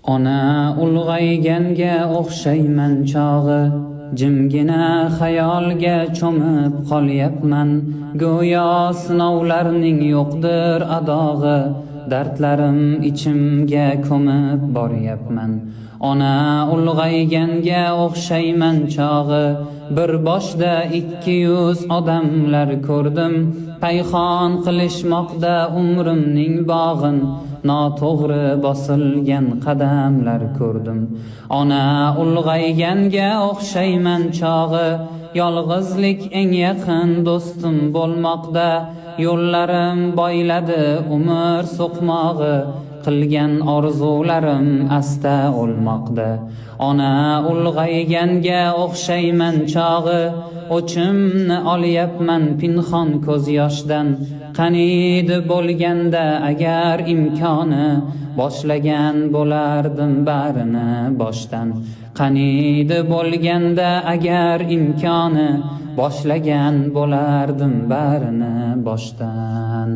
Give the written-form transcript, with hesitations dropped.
Ona ulg'ayganga o'xshayman chog'i, jimgina xayolga cho'mib qolyapman. Go'yo sinovlarning yo'qdir adog'i, dardlarim ichimga ko'mib boryapman. Ona ulg'ayganga o'xshayman chog'i, bir boshda 200 odamlar ko'rdim. Payxon qilishmoqda umrimning bog'in, noto'g'ri bosilgan qadamlar ko'rdim. Ona ulg'ayganga o'xshayman chog'i, yolg'izlik eng yaqin do'stim bo'lmoqda. Yo'llarim boyladi umr so'qmog'i, qilgan orzularim asta o'lmoqda. Ona ulg'ayganga o'xshayman chog'i, o'chimni olyapman pinhon ko'z yoshdan. Qaniydi bo'lganda agar imkoni, boshlagan bo'lardim barini boshdan. Qaniydi bo'lganda agar imkoni, boshlagan bo'lardim barini boshdan.